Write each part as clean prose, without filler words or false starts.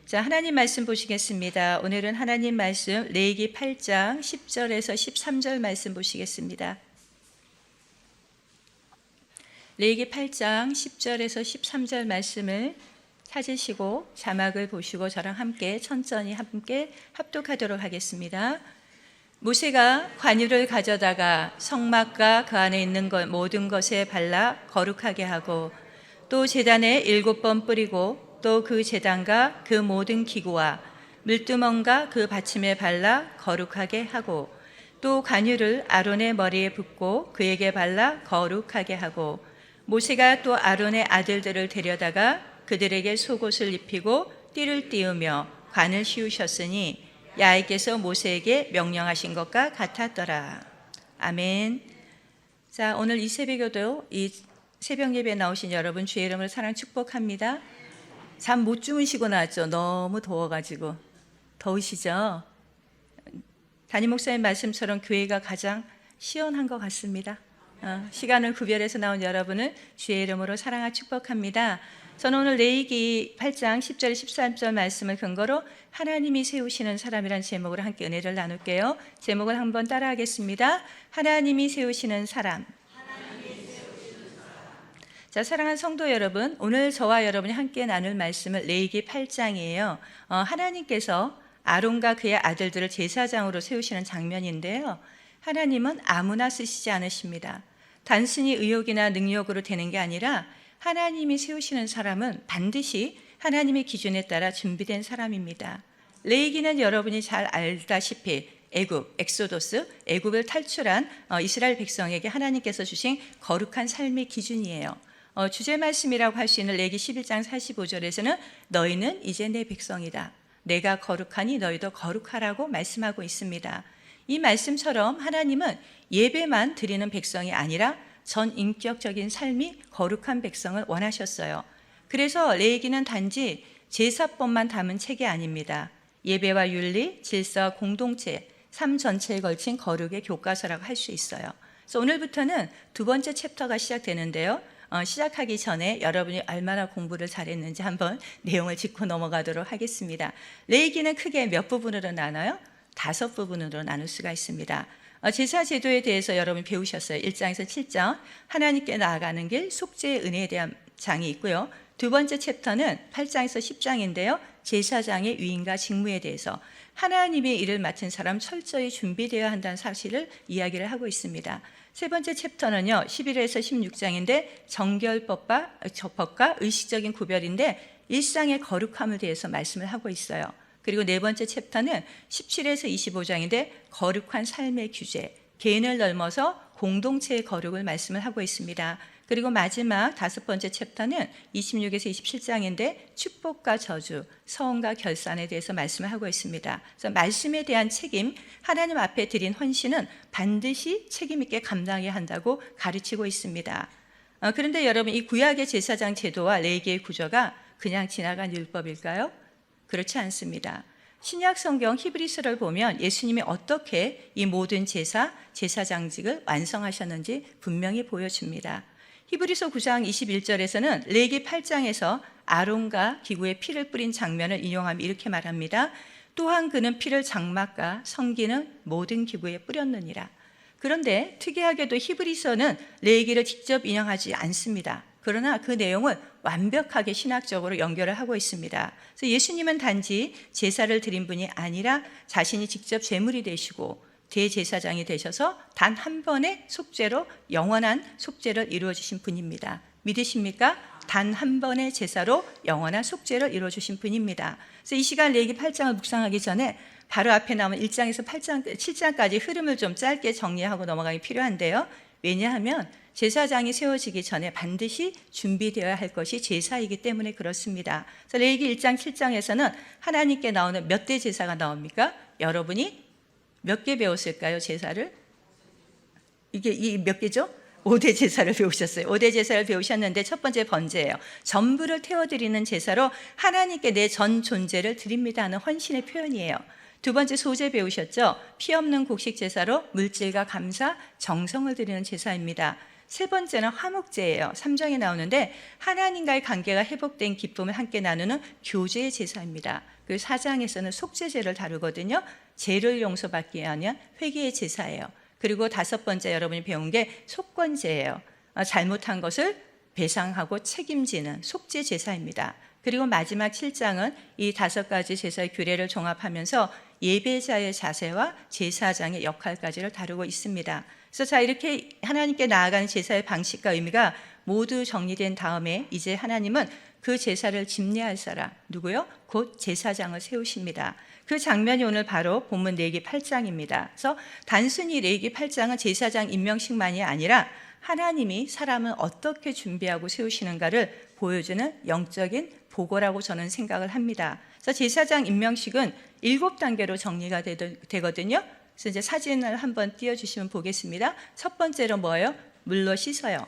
자, 하나님 말씀 보시겠습니다. 오늘은 하나님 말씀 레위기 8장 10절에서 13절 말씀 보시겠습니다. 레위기 8장 10절에서 13절 말씀을 찾으시고 자막을 보시고 저랑 함께 천천히 함께 합독하도록 하겠습니다. 모세가 관유를 가져다가 성막과 그 안에 있는 모든 것에 발라 거룩하게 하고 또 제단에 7번 뿌리고 또 그 제단과 그 모든 기구와 물두멍과 그 받침에 발라 거룩하게 하고 또 관유를 아론의 머리에 붓고 그에게 발라 거룩하게 하고 모세가 또 아론의 아들들을 데려다가 그들에게 속옷을 입히고 띠를 띄우며 관을 씌우셨으니 야훼께서 모세에게 명령하신 것과 같았더라. 아멘. 자, 오늘 이 새벽에도 이 새벽 예배에 나오신 여러분 주의 이름으로 사랑 축복합니다. 잠 못 주무시고 나왔죠? 너무 더워가지고. 더우시죠? 담임 목사님 말씀처럼 교회가 가장 시원한 것 같습니다. 시간을 구별해서 나온 여러분을 주의 이름으로 사랑하 축복합니다. 저는 오늘 레위기 8장 10절 13절 말씀을 근거로 하나님이 세우시는 사람이라는 제목으로 함께 은혜를 나눌게요. 제목을 한번 따라하겠습니다. 하나님이 세우시는 사람. 자, 사랑하는 성도 여러분, 오늘 저와 여러분이 함께 나눌 말씀은 레위기 8장이에요. 하나님께서 아론과 그의 아들들을 제사장으로 세우시는 장면인데요. 하나님은 아무나 쓰시지 않으십니다. 단순히 의욕이나 능력으로 되는 게 아니라 하나님이 세우시는 사람은 반드시 하나님의 기준에 따라 준비된 사람입니다. 레위기는 여러분이 잘 알다시피 엑소도스, 애굽을 탈출한 이스라엘 백성에게 하나님께서 주신 거룩한 삶의 기준이에요. 주제 말씀이라고 할 수 있는 레위기 11장 45절에서는 너희는 이제 내 백성이다. 내가 거룩하니 너희도 거룩하라고 말씀하고 있습니다. 이 말씀처럼 하나님은 예배만 드리는 백성이 아니라 전 인격적인 삶이 거룩한 백성을 원하셨어요. 그래서 레위기는 단지 제사법만 담은 책이 아닙니다. 예배와 윤리, 질서와 공동체, 삶 전체에 걸친 거룩의 교과서라고 할 수 있어요. 그래서 오늘부터는 두 번째 챕터가 시작되는데요. 시작하기 전에 여러분이 얼마나 공부를 잘했는지 한번 내용을 짚고 넘어가도록 하겠습니다. 레위기는 크게 몇 부분으로 나눠요? 5부분으로 나눌 수가 있습니다. 제사 제도에 대해서 여러분이 배우셨어요. 1장에서 7장 하나님께 나아가는 길, 속죄의 은혜에 대한 장이 있고요. 두 번째 챕터는 8장에서 10장인데요. 제사장의 위임과 직무에 대해서 하나님의 일을 맡은 사람 철저히 준비되어야 한다는 사실을 이야기를 하고 있습니다. 세 번째 챕터는요, 11에서 16장인데 정결법과 의식적인 구별인데 일상의 거룩함에 대해서 말씀을 하고 있어요. 그리고 네 번째 챕터는 17에서 25장인데 거룩한 삶의 규제, 개인을 넘어서 공동체의 거룩을 말씀을 하고 있습니다. 그리고 마지막 5번째 챕터는 26에서 27장인데 축복과 저주, 서원과 결산에 대해서 말씀을 하고 있습니다. 그래서 말씀에 대한 책임, 하나님 앞에 드린 헌신은 반드시 책임 있게 감당해야 한다고 가르치고 있습니다. 그런데 여러분, 이 구약의 제사장 제도와 레위기의 구조가 그냥 지나간 율법일까요? 그렇지 않습니다. 신약 성경 히브리서를 보면 예수님이 어떻게 이 모든 제사장직을 완성하셨는지 분명히 보여줍니다. 히브리서 9장 21절에서는 레위기 8장에서 아론과 기구에 피를 뿌린 장면을 인용하며 이렇게 말합니다. 또한 그는 피를 장막과 성기는 모든 기구에 뿌렸느니라. 그런데 특이하게도 히브리서는 레위기를 직접 인용하지 않습니다. 그러나 그 내용을 완벽하게 신학적으로 연결을 하고 있습니다. 그래서 예수님은 단지 제사를 드린 분이 아니라 자신이 직접 제물이 되시고 대제사장이 되셔서 단 한 번의 속죄로 영원한 속죄를 이루어 주신 분입니다. 믿으십니까? 단 한 번의 제사로 영원한 속죄를 이루어 주신 분입니다. 그래서 이 시간 레위기 8장을 묵상하기 전에 바로 앞에 나오는 1장에서 7장까지 흐름을 좀 짧게 정리하고 넘어가기 필요한데요. 왜냐하면 제사장이 세워지기 전에 반드시 준비되어야 할 것이 제사이기 때문에 그렇습니다. 그래서 레위기 1장 7장에서는 하나님께 나오는 몇 대 제사가 나옵니까? 여러분이 몇 개 배웠을까요, 제사를? 이게 몇 개죠? 5대 제사를 배우셨어요. 5대 제사를 배우셨는데 첫 번째 번제예요. 전부를 태워드리는 제사로 하나님께 내 전 존재를 드립니다 하는 헌신의 표현이에요. 두 번째 소제 배우셨죠? 피 없는 곡식 제사로 물질과 감사, 정성을 드리는 제사입니다. 세 번째는 화목제예요. 3장에 나오는데 하나님과의 관계가 회복된 기쁨을 함께 나누는 교제의 제사입니다. 그 4장에서는 속죄제를 다루거든요. 죄를 용서받기 위한 회개의 제사예요. 그리고 5번째 여러분이 배운 게 속건제예요. 잘못한 것을 배상하고 책임지는 속죄 제사입니다. 그리고 마지막 7장은 이 5가지 제사의 규례를 종합하면서 예배자의 자세와 제사장의 역할까지를 다루고 있습니다. 그래서 자, 이렇게 하나님께 나아가는 제사의 방식과 의미가 모두 정리된 다음에 이제 하나님은 그 제사를 집례할 사람, 누구요? 곧 제사장을 세우십니다. 그 장면이 오늘 바로 본문 레위기 8장입니다. 그래서 단순히 레위기 8장은 제사장 임명식만이 아니라 하나님이 사람을 어떻게 준비하고 세우시는가를 보여주는 영적인 보고라고 저는 생각을 합니다. 그래서 제사장 임명식은 7단계로 정리가 되거든요. 그래서 이제 사진을 한번 띄워주시면 보겠습니다. 첫 번째로 뭐예요? 물로 씻어요.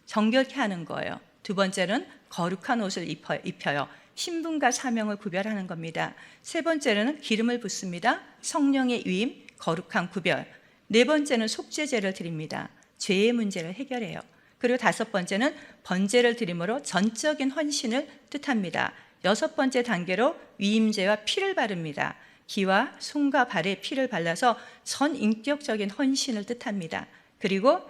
정결케 하는 거예요. 두 번째는 거룩한 옷을 입혀요. 신분과 사명을 구별하는 겁니다. 세 번째는 기름을 붓습니다. 성령의 위임, 거룩한 구별. 네 번째는 속죄제를 드립니다. 죄의 문제를 해결해요. 그리고 5번째는 번제를 드림으로 전적인 헌신을 뜻합니다. 6번째 단계로 위임제와 피를 바릅니다. 기와 손과 발에 피를 발라서 전인격적인 헌신을 뜻합니다. 그리고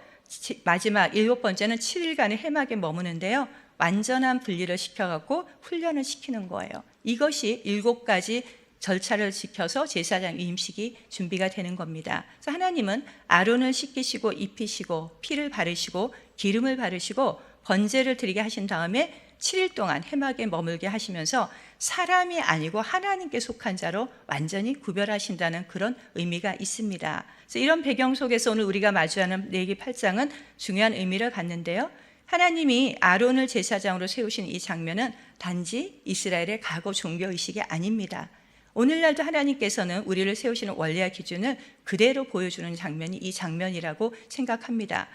마지막 7번째는 7일간의 회막에 머무는데요. 완전한 분리를 시켜갖고 훈련을 시키는 거예요. 이것이 7가지 절차를 지켜서 제사장 위임식이 준비가 되는 겁니다. 그래서 하나님은 아론을 씻기시고 입히시고 피를 바르시고 기름을 바르시고 번제를 드리게 하신 다음에 7일 동안 회막에 머물게 하시면서 사람이 아니고 하나님께 속한 자로 완전히 구별하신다는 그런 의미가 있습니다. 그래서 이런 배경 속에서 오늘 우리가 마주하는 레위기 8장은 중요한 의미를 갖는데요. 하나님이 아론을 제사장으로 세우신 이 장면은 단지 이스라엘의 과거 종교의식이 아닙니다. 오늘날도 하나님께서는 우리를 세우시는 원리와 기준을 그대로 보여주는 장면이 이 장면이라고 생각합니다.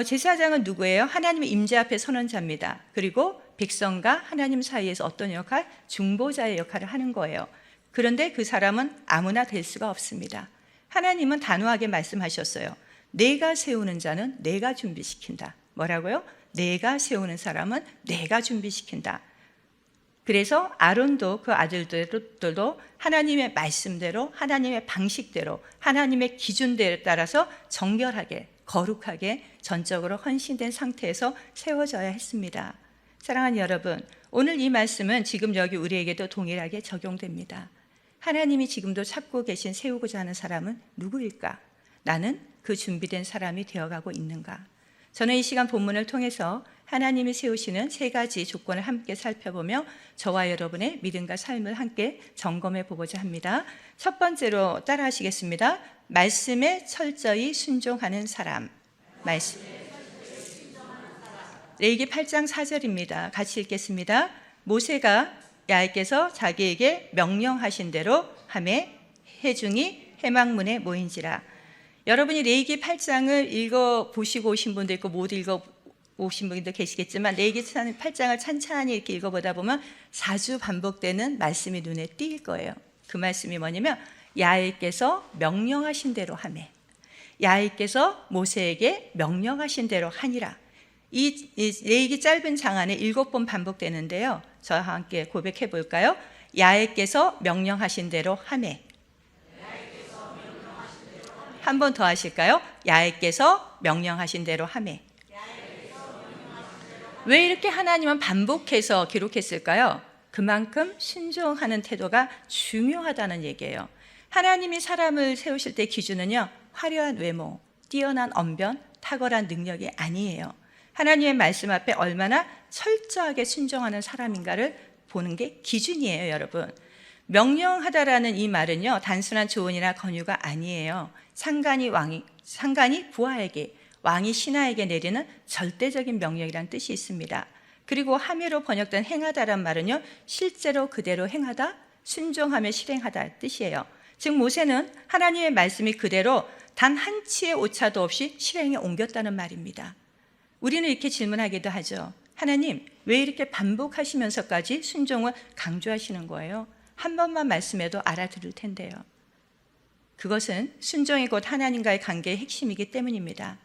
제사장은 누구예요? 하나님의 임재 앞에 서는 자입니다. 그리고 백성과 하나님 사이에서 어떤 역할? 중보자의 역할을 하는 거예요. 그런데 그 사람은 아무나 될 수가 없습니다. 하나님은 단호하게 말씀하셨어요. 내가 세우는 자는 내가 준비시킨다. 뭐라고요? 내가 세우는 사람은 내가 준비시킨다. 그래서 아론도 그 아들들도 하나님의 말씀대로, 하나님의 방식대로, 하나님의 기준대에 따라서 정결하게, 거룩하게, 전적으로 헌신된 상태에서 세워져야 했습니다. 사랑하는 여러분, 오늘 이 말씀은 지금 여기 우리에게도 동일하게 적용됩니다. 하나님이 지금도 찾고 계신 세우고자 하는 사람은 누구일까? 나는 그 준비된 사람이 되어가고 있는가? 저는 이 시간 본문을 통해서 하나님이 세우시는 3가지 조건을 함께 살펴보며 저와 여러분의 믿음과 삶을 함께 점검해 보고자 합니다. 첫 번째로 따라 하시겠습니다. 말씀에 철저히 순종하는 사람. 말씀. 레위기 8장 4절입니다. 같이 읽겠습니다. 모세가 야훼께서 자기에게 명령하신 대로 하매 회중이 회막문에 모인지라. 여러분이 레위기 8장을 읽어보시고 오신 분도 있고 못 읽어오신 분도 계시겠지만 레위기 8장을 찬찬히 이렇게 읽어보다 보면 자주 반복되는 말씀이 눈에 띌 거예요. 그 말씀이 뭐냐면 야훼께서 명령하신 대로 하매, 야훼께서 모세에게 명령하신 대로 하니라. 이 레위기 짧은 장 안에 7번 반복되는데요. 저와 함께 고백해 볼까요? 야훼께서 명령하신 대로 하매. 한 번 더 하실까요? 야훼께서 명령하신 대로 하매. 왜 이렇게 하나님은 반복해서 기록했을까요? 그만큼 순종하는 태도가 중요하다는 얘기예요. 하나님이 사람을 세우실 때 기준은요, 화려한 외모, 뛰어난 언변, 탁월한 능력이 아니에요. 하나님의 말씀 앞에 얼마나 철저하게 순종하는 사람인가를 보는 게 기준이에요, 여러분. 명령하다라는 이 말은요, 단순한 조언이나 권유가 아니에요. 상관이 부하에게, 왕이 신하에게 내리는 절대적인 명령이라는 뜻이 있습니다. 그리고 하매로 번역된 행하다란 말은요, 실제로 그대로 행하다, 순종하며 실행하다 뜻이에요. 즉 모세는 하나님의 말씀이 그대로 단 한 치의 오차도 없이 실행에 옮겼다는 말입니다. 우리는 이렇게 질문하기도 하죠. 하나님, 왜 이렇게 반복하시면서까지 순종을 강조하시는 거예요? 한 번만 말씀해도 알아들을 텐데요. 그것은 순종이 곧 하나님과의 관계의 핵심이기 때문입니다.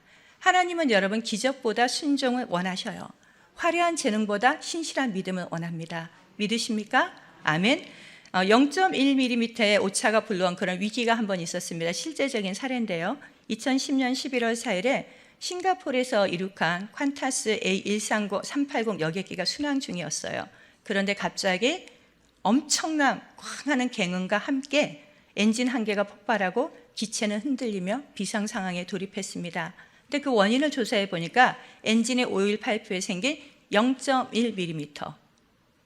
하나님은 여러분 기적보다 순종을 원하셔요. 화려한 재능보다 신실한 믿음을 원합니다. 믿으십니까? 아멘. 0.1mm의 오차가 불러온 그런 위기가 한 번 있었습니다. 실제적인 사례인데요. 2010년 11월 4일에 싱가포르에서 이륙한 콴타스 A130-380 여객기가 순항 중이었어요. 그런데 갑자기 엄청난 광하는 갱음과 함께 엔진 한 개가 폭발하고 기체는 흔들리며 비상 상황에 돌입했습니다. 근데 그 원인을 조사해 보니까 엔진의 오일 파이프에 생긴 0.1mm,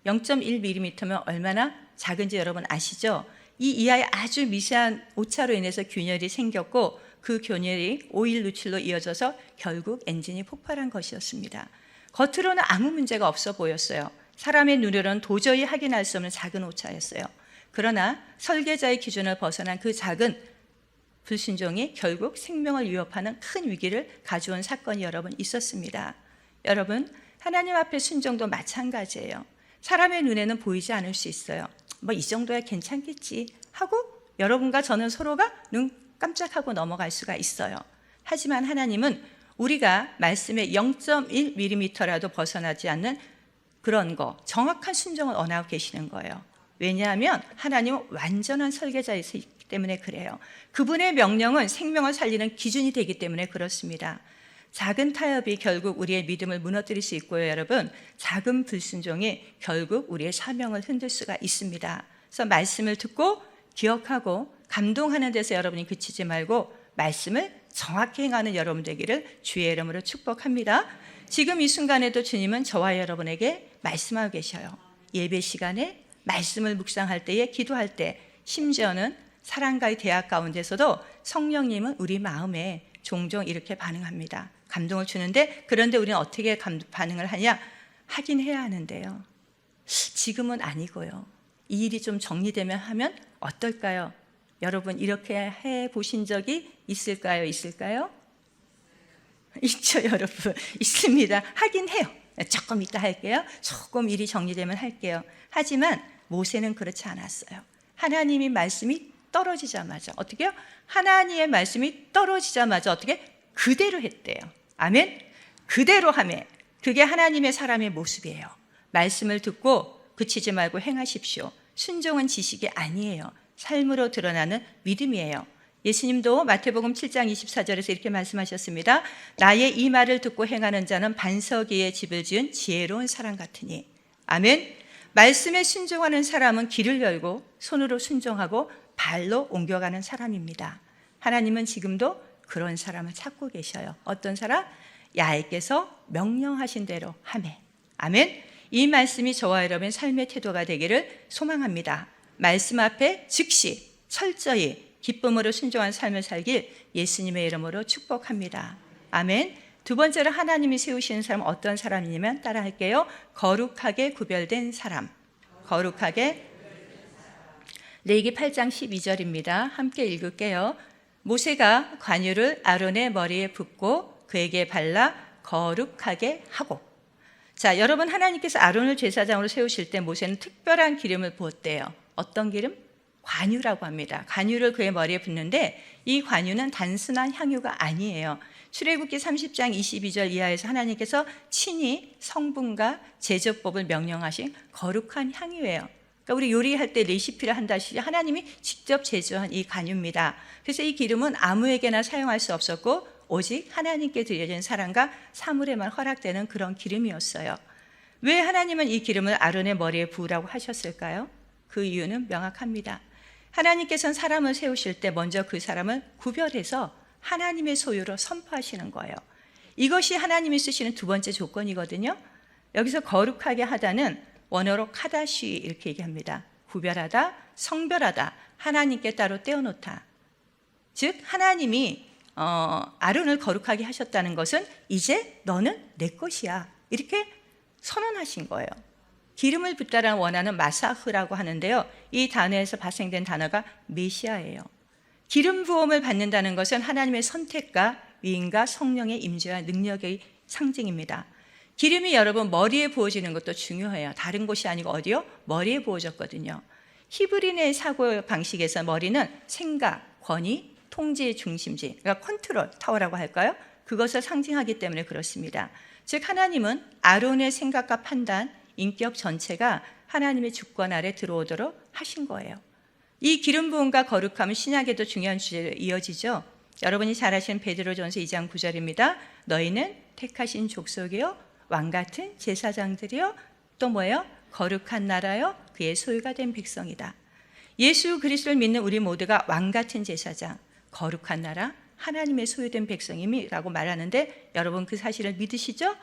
0.1mm면 얼마나 작은지 여러분 아시죠? 이 이하의 아주 미세한 오차로 인해서 균열이 생겼고 그 균열이 오일 누출로 이어져서 결국 엔진이 폭발한 것이었습니다. 겉으로는 아무 문제가 없어 보였어요. 사람의 눈으로는 도저히 확인할 수 없는 작은 오차였어요. 그러나 설계자의 기준을 벗어난 그 작은 불순종이 결국 생명을 위협하는 큰 위기를 가져온 사건이 여러분 있었습니다. 여러분, 하나님 앞에 순종도 마찬가지예요. 사람의 눈에는 보이지 않을 수 있어요. 뭐 이 정도야 괜찮겠지 하고 여러분과 저는 서로가 눈 깜짝하고 넘어갈 수가 있어요. 하지만 하나님은 우리가 말씀의 0.1mm라도 벗어나지 않는 그런 거, 정확한 순종을 원하고 계시는 거예요. 왜냐하면 하나님은 완전한 설계자이기 때문에 그래요. 그분의 명령은 생명을 살리는 기준이 되기 때문에 그렇습니다. 작은 타협이 결국 우리의 믿음을 무너뜨릴 수 있고요, 여러분. 작은 불순종이 결국 우리의 사명을 흔들 수가 있습니다. 그래서 말씀을 듣고 기억하고 감동하는 데서 여러분이 그치지 말고 말씀을 정확히 행하는 여러분 되기를 주의 이름으로 축복합니다. 지금 이 순간에도 주님은 저와 여러분에게 말씀하고 계셔요. 예배 시간에 말씀을 묵상할 때에 기도할 때 심지어는 사랑과의 대화 가운데서도 성령님은 우리 마음에 종종 이렇게 반응합니다. 감동을 주는데 그런데 우리는 어떻게 반응을 하냐? 하긴 해야 하는데요. 지금은 아니고요. 이 일이 좀 정리되면 하면 어떨까요? 여러분 이렇게 해보신 적이 있을까요? 있을까요? 있죠, 여러분. 있습니다. 하긴 해요. 조금 이따 할게요. 조금 일이 정리되면 할게요. 하지만 모세는 그렇지 않았어요. 하나님의 말씀이 떨어지자마자 어떻게 해요? 하나님의 말씀이 떨어지자마자 어떻게? 그대로 했대요. 아멘? 그대로 하매. 그게 하나님의 사람의 모습이에요. 말씀을 듣고 그치지 말고 행하십시오. 순종은 지식이 아니에요. 삶으로 드러나는 믿음이에요. 예수님도 마태복음 7장 24절에서 이렇게 말씀하셨습니다. 나의 이 말을 듣고 행하는 자는 반석 위에 집을 지은 지혜로운 사람 같으니. 아멘. 말씀에 순종하는 사람은 길을 열고 손으로 순종하고 발로 옮겨가는 사람입니다. 하나님은 지금도 그런 사람을 찾고 계셔요. 어떤 사람? 야훼께서 명령하신 대로 하매. 아멘. 이 말씀이 저와 여러분의 삶의 태도가 되기를 소망합니다. 말씀 앞에 즉시 철저히 기쁨으로 순종한 삶을 살길 예수님의 이름으로 축복합니다. 아멘. 두 번째로 하나님이 세우시는 사람은 어떤 사람이냐면 따라할게요. 거룩하게 구별된 사람. 거룩하게. 레위기 8장 12절입니다. 함께 읽을게요. 모세가 관유를 아론의 머리에 붓고 그에게 발라 거룩하게 하고. 자, 여러분 하나님께서 아론을 제사장으로 세우실 때 모세는 특별한 기름을 부었대요. 어떤 기름? 관유라고 합니다. 관유를 그의 머리에 붓는데 이 관유는 단순한 향유가 아니에요. 출애굽기 30장 22절 이하에서 하나님께서 친히 성분과 제조법을 명령하신 거룩한 향유예요. 그러니까 우리 요리할 때 레시피를 한다시피 하나님이 직접 제조한 이 관유입니다. 그래서 이 기름은 아무에게나 사용할 수 없었고 오직 하나님께 드려진 사랑과 사물에만 허락되는 그런 기름이었어요. 왜 하나님은 이 기름을 아론의 머리에 부으라고 하셨을까요? 그 이유는 명확합니다. 하나님께서는 사람을 세우실 때 먼저 그 사람을 구별해서 하나님의 소유로 선포하시는 거예요. 이것이 하나님이 쓰시는 두 번째 조건이거든요. 여기서 거룩하게 하다는 원어로 카다시 이렇게 얘기합니다. 구별하다, 성별하다, 하나님께 따로 떼어놓다. 즉 하나님이 아론을 거룩하게 하셨다는 것은 이제 너는 내 것이야 이렇게 선언하신 거예요. 기름을 붓다라는 원어는 마사흐라고 하는데요. 이 단어에서 발생된 단어가 메시아예요. 기름 부음을 받는다는 것은 하나님의 선택과 위임과 성령의 임재와 능력의 상징입니다. 기름이 여러분 머리에 부어지는 것도 중요해요. 다른 곳이 아니고 어디요? 머리에 부어졌거든요. 히브리인의 사고 방식에서 머리는 생각, 권위, 통제의 중심지, 그러니까 컨트롤 타워라고 할까요? 그것을 상징하기 때문에 그렇습니다. 즉 하나님은 아론의 생각과 판단, 인격 전체가 하나님의 주권 아래 들어오도록 하신 거예요. 이 기름 부음과 거룩함은 신약에도 중요한 주제로 이어지죠. 여러분이 잘 아시는 베드로전서 2장 9절입니다. 너희는 택하신 족속이요 왕같은 제사장들이요 또 뭐예요? 거룩한 나라요 그의 소유가 된 백성이다. 예수 그리스도를 믿는 우리 모두가 왕같은 제사장, 거룩한 나라, 하나님의 소유된 백성임이라고 말하는데 여러분 그 사실을 믿으시죠?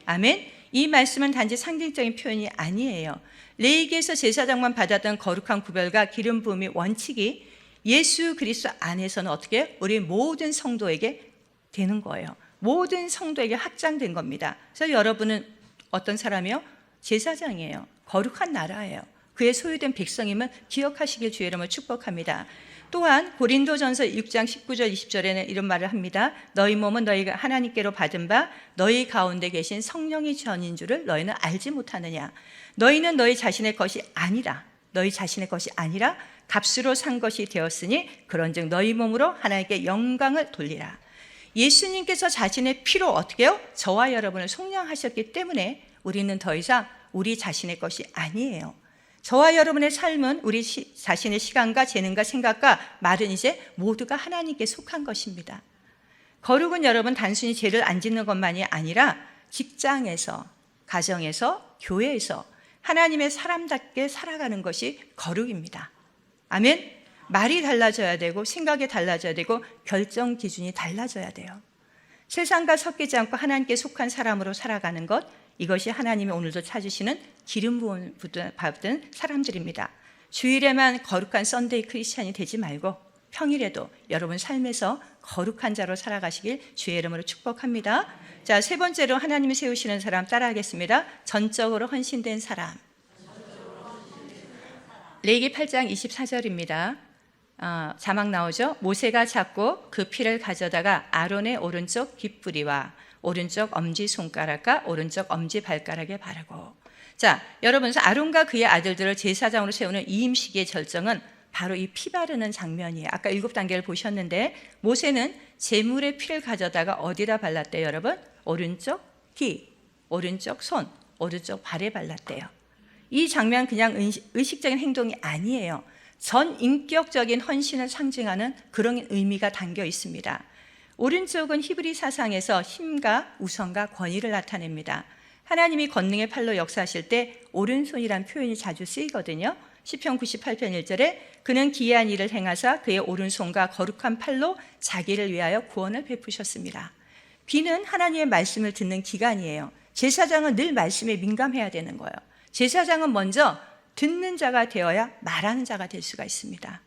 아멘. 이 말씀은 단지 상징적인 표현이 아니에요. 레위기에서 제사장만 받았던 거룩한 구별과 기름 부음의 원칙이 예수 그리스도 안에서는 어떻게 우리 모든 성도에게 되는 거예요. 모든 성도에게 확장된 겁니다. 그래서 여러분은 어떤 사람이요? 제사장이에요. 거룩한 나라예요. 그의 소유된 백성임을 기억하시길 주의 이름으로 축복합니다. 또한 고린도전서 6장 19절 20절에는 이런 말을 합니다. 너희 몸은 너희가 하나님께로 받은 바 너희 가운데 계신 성령이 전인 줄을 너희는 알지 못하느냐. 너희는 너희 자신의 것이 아니라 너희 자신의 것이 아니라 값으로 산 것이 되었으니 그런즉 너희 몸으로 하나님께 영광을 돌리라. 예수님께서 자신의 피로 어떻게 해요? 저와 여러분을 속량하셨기 때문에 우리는 더 이상 우리 자신의 것이 아니에요. 저와 여러분의 삶은 우리 자신의 시간과 재능과 생각과 말은 이제 모두가 하나님께 속한 것입니다. 거룩은 여러분 단순히 죄를 안 짓는 것만이 아니라 직장에서, 가정에서, 교회에서 하나님의 사람답게 살아가는 것이 거룩입니다. 아멘. 말이 달라져야 되고 생각이 달라져야 되고 결정 기준이 달라져야 돼요. 세상과 섞이지 않고 하나님께 속한 사람으로 살아가는 것, 이것이 하나님이 오늘도 찾으시는 기름 부음 받은 사람들입니다. 주일에만 거룩한 썬데이 크리스찬이 되지 말고 평일에도 여러분 삶에서 거룩한 자로 살아가시길 주의 이름으로 축복합니다. 자, 세 번째로 하나님이 세우시는 사람 따라하겠습니다. 전적으로 헌신된 사람. 레위기 8장 24절입니다. 자막 나오죠? 모세가 잡고 그 피를 가져다가 아론의 오른쪽 귓부리와 오른쪽 엄지손가락과 오른쪽 엄지발가락에 바르고. 자, 여러분, 아론과 그의 아들들을 제사장으로 세우는 이임식의 절정은 바로 이 피 바르는 장면이에요. 아까 7단계를 보셨는데 모세는 제물의 피를 가져다가 어디다 발랐대요, 여러분? 오른쪽 귀, 오른쪽 손, 오른쪽 발에 발랐대요. 이 장면 그냥 의식적인 행동이 아니에요. 전 인격적인 헌신을 상징하는 그런 의미가 담겨 있습니다. 오른쪽은 히브리 사상에서 힘과 우선과 권위를 나타냅니다. 하나님이 권능의 팔로 역사하실 때 오른손이란 표현이 자주 쓰이거든요. 시편 98편 1절에 그는 기이한 일을 행하사 그의 오른손과 거룩한 팔로 자기를 위하여 구원을 베푸셨습니다. 귀는 하나님의 말씀을 듣는 기관이에요. 제사장은 늘 말씀에 민감해야 되는 거예요. 제사장은 먼저 듣는 자가 되어야 말하는 자가 될 수가 있습니다.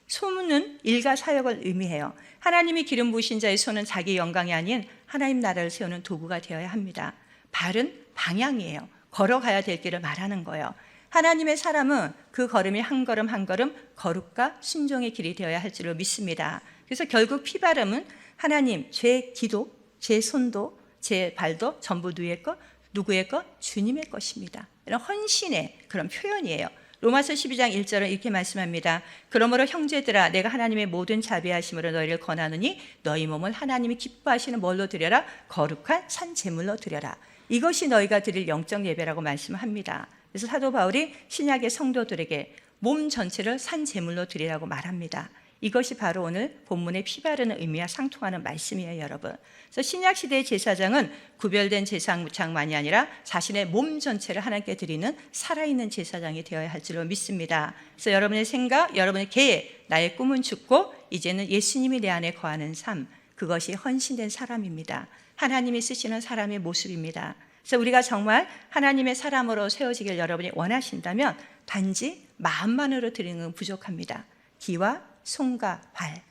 손은 일과 사역을 의미해요. 하나님이 기름 부으신 자의 손은 자기 영광이 아닌 하나님 나라를 세우는 도구가 되어야 합니다. 발은 방향이에요. 걸어가야 될 길을 말하는 거예요. 하나님의 사람은 그 걸음이 한 걸음 한 걸음 거룩과 순종의 길이 되어야 할 줄로 믿습니다. 그래서 결국 피바름은 하나님, 제 기도, 제 손도, 제 발도 전부 누구의 것? 주님의 것입니다. 이런 헌신의 그런 표현이에요. 로마서 12장 1절은 이렇게 말씀합니다. 그러므로 형제들아 내가 하나님의 모든 자비하심으로 너희를 권하노니 너희 몸을 하나님이 기뻐하시는 뭘로 드려라? 거룩한 산 제물로 드려라. 이것이 너희가 드릴 영적 예배라고 말씀합니다. 그래서 사도 바울이 신약의 성도들에게 몸 전체를 산 제물로 드리라고 말합니다. 이것이 바로 오늘 본문의 피 바르는 의미와 상통하는 말씀이에요, 여러분. 그래서 신약 시대의 제사장은 구별된 제사장만이 아니라 자신의 몸 전체를 하나님께 드리는 살아있는 제사장이 되어야 할 줄로 믿습니다. 그래서 여러분의 생각, 여러분의 계획, 나의 꿈은 죽고 이제는 예수님이 내 안에 거하는 삶, 그것이 헌신된 사람입니다. 하나님이 쓰시는 사람의 모습입니다. 그래서 우리가 정말 하나님의 사람으로 세워지길 여러분이 원하신다면 단지 마음만으로 드리는 건 부족합니다. 귀와 손과 발,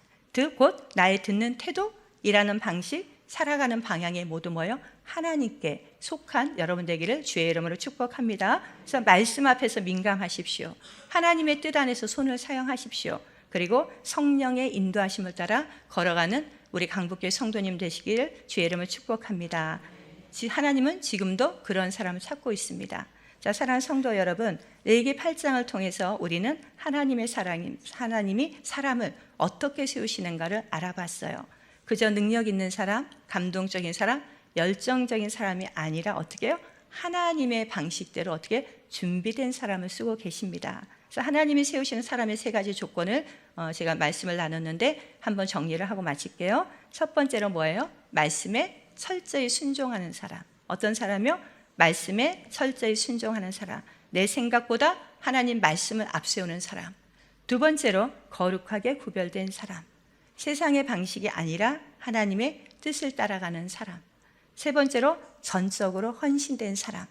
곧 나의 듣는 태도, 일하는 방식, 살아가는 방향이 모두 뭐예요? 하나님께 속한 여러분 되기를 주의 이름으로 축복합니다. 그래서 말씀 앞에서 민감하십시오. 하나님의 뜻 안에서 손을 사용하십시오. 그리고 성령의 인도하심을 따라 걸어가는 우리 강북교회 성도님 되시기를 주의 이름으로 축복합니다. 하나님은 지금도 그런 사람을 찾고 있습니다. 자, 사랑하는 성도 여러분, 레위기 8장을 통해서 우리는 하나님이 사람을 어떻게 세우시는가를 알아봤어요. 그저 능력 있는 사람, 감동적인 사람, 열정적인 사람이 아니라 어떻게 해요? 하나님의 방식대로 어떻게 준비된 사람을 쓰고 계십니다. 그래서 하나님이 세우시는 사람의 세 가지 조건을 제가 말씀을 나눴는데 한번 정리를 하고 마칠게요. 첫 번째로 뭐예요? 말씀에 철저히 순종하는 사람. 어떤 사람이요? 말씀에 철저히 순종하는 사람. 내 생각보다 하나님 말씀을 앞세우는 사람. 두 번째로 거룩하게 구별된 사람. 세상의 방식이 아니라 하나님의 뜻을 따라가는 사람. 세 번째로 전적으로 헌신된 사람.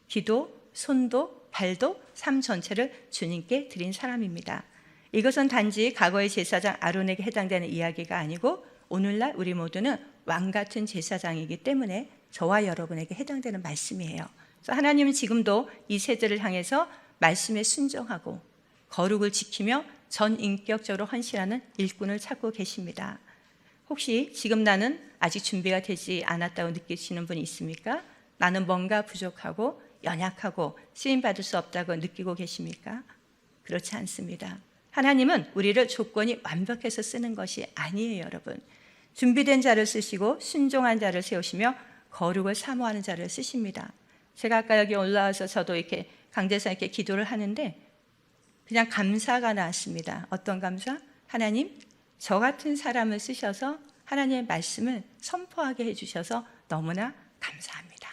기도, 손도, 발도, 삶 전체를 주님께 드린 사람입니다. 이것은 단지 과거의 제사장 아론에게 해당되는 이야기가 아니고 오늘날 우리 모두는 왕 같은 제사장이기 때문에 저와 여러분에게 해당되는 말씀이에요. 그래서 하나님은 지금도 이 세대를 향해서 말씀에 순종하고 거룩을 지키며 전인격적으로 헌신하는 일꾼을 찾고 계십니다. 혹시 지금 나는 아직 준비가 되지 않았다고 느끼시는 분이 있습니까? 나는 뭔가 부족하고 연약하고 쓰임받을 수 없다고 느끼고 계십니까? 그렇지 않습니다. 하나님은 우리를 조건이 완벽해서 쓰는 것이 아니에요, 여러분. 준비된 자를 쓰시고 순종한 자를 세우시며 거룩을 사모하는 자를 쓰십니다. 제가 아까 여기 올라와서 저도 이렇게 강대상 이렇게 기도를 하는데 그냥 감사가 나왔습니다. 어떤 감사? 하나님, 저 같은 사람을 쓰셔서 하나님의 말씀을 선포하게 해주셔서 너무나 감사합니다.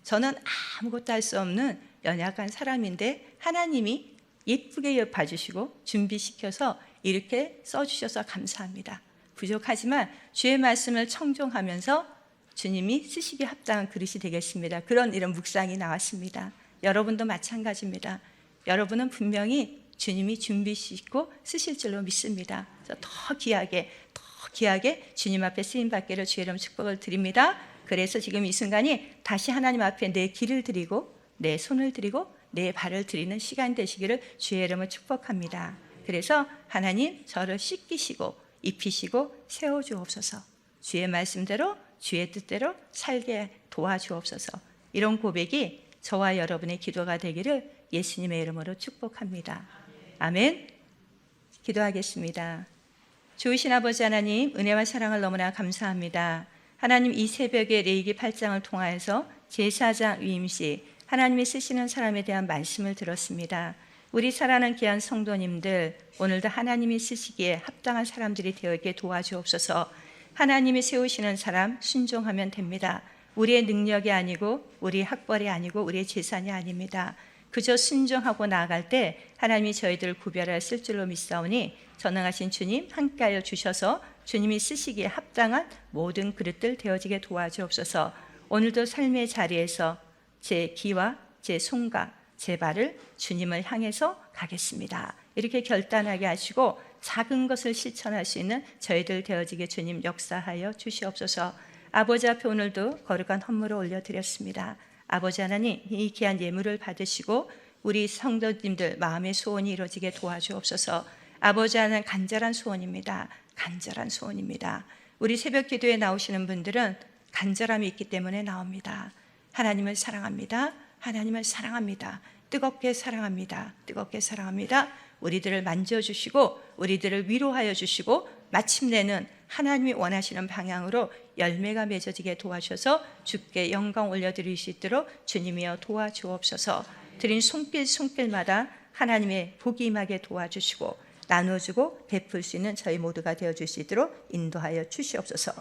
저는 아무것도 할 수 없는 연약한 사람인데 하나님이 예쁘게 봐주시고 준비시켜서 이렇게 써주셔서 감사합니다. 부족하지만 주의 말씀을 청종하면서 주님이 쓰시기에 합당한 그릇이 되겠습니다. 이런 묵상이 나왔습니다. 여러분도 마찬가지입니다. 여러분은 분명히 주님이 준비시키고 쓰실 줄로 믿습니다. 그래서 더 귀하게 주님 앞에 쓰임받기를 주의 이름 축복을 드립니다. 그래서 지금 이 순간이 다시 하나님 앞에 내 길을 드리고 내 손을 드리고 내 발을 드리는 시간 되시기를 주의 이름을 축복합니다. 그래서 하나님 저를 씻기시고 입히시고 세워주옵소서. 주의 말씀대로 주의 뜻대로 살게 도와주옵소서. 이런 고백이 저와 여러분의 기도가 되기를 예수님의 이름으로 축복합니다. 아멘. 기도하겠습니다. 좋으신 아버지 하나님, 은혜와 사랑을 너무나 감사합니다. 하나님, 이 새벽에 레위기 8장을 통하여서 제사장 위임시 하나님이 쓰시는 사람에 대한 말씀을 들었습니다. 우리 사랑하는 귀한 성도님들, 오늘도 하나님이 쓰시기에 합당한 사람들이 되어있게 도와주옵소서. 하나님이 세우시는 사람 순종하면 됩니다. 우리의 능력이 아니고 우리의 학벌이 아니고 우리의 재산이 아닙니다. 그저 순종하고 나아갈 때 하나님이 저희들을 구별하실 줄로 믿사오니 전능하신 주님 함께하여 주셔서 주님이 쓰시기에 합당한 모든 그릇들 되어지게 도와주옵소서. 오늘도 삶의 자리에서 제 귀와 제 손과 제 발을 주님을 향해서 가겠습니다. 이렇게 결단하게 하시고 작은 것을 실천할 수 있는 저희들 되어지게 주님 역사하여 주시옵소서. 아버지 앞에 오늘도 거룩한 헌물을 올려드렸습니다. 아버지 하나님, 이 귀한 예물을 받으시고 우리 성도님들 마음의 소원이 이루어지게 도와주옵소서. 아버지 하나님, 간절한 소원입니다. 간절한 소원입니다. 우리 새벽 기도에 나오시는 분들은 간절함이 있기 때문에 나옵니다. 하나님을 사랑합니다. 하나님을 사랑합니다. 뜨겁게 사랑합니다. 뜨겁게 사랑합니다. 우리들을 만져주시고 우리들을 위로하여 주시고 마침내는 하나님이 원하시는 방향으로 열매가 맺어지게 도와주셔서 주께 영광 올려드릴 수 있도록 주님이여 도와주옵소서. 드린 손길마다 하나님의 복이 임하게 도와주시고 나눠주고 베풀 수 있는 저희 모두가 되어줄 수 있도록 인도하여 주시옵소서.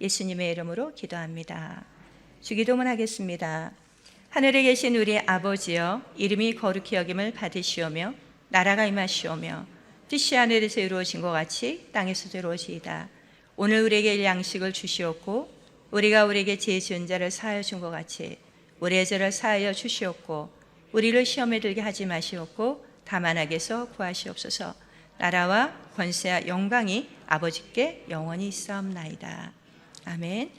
예수님의 이름으로 기도합니다. 주기도문 하겠습니다. 하늘에 계신 우리 아버지여, 이름이 거룩히 여김을 받으시오며 나라가 임하시오며 뜻이 하늘에서 이루어진 것 같이 땅에서도 이루어지이다. 오늘 우리에게 일 양식을 주시옵고 우리가 우리에게 죄 지은 자를 사하여 준 것 같이 우리의 죄를 사하여 주시옵고 우리를 시험에 들게 하지 마시옵고 다만 악에서 구하시옵소서. 나라와 권세와 영광이 아버지께 영원히 있사옵나이다. 아멘.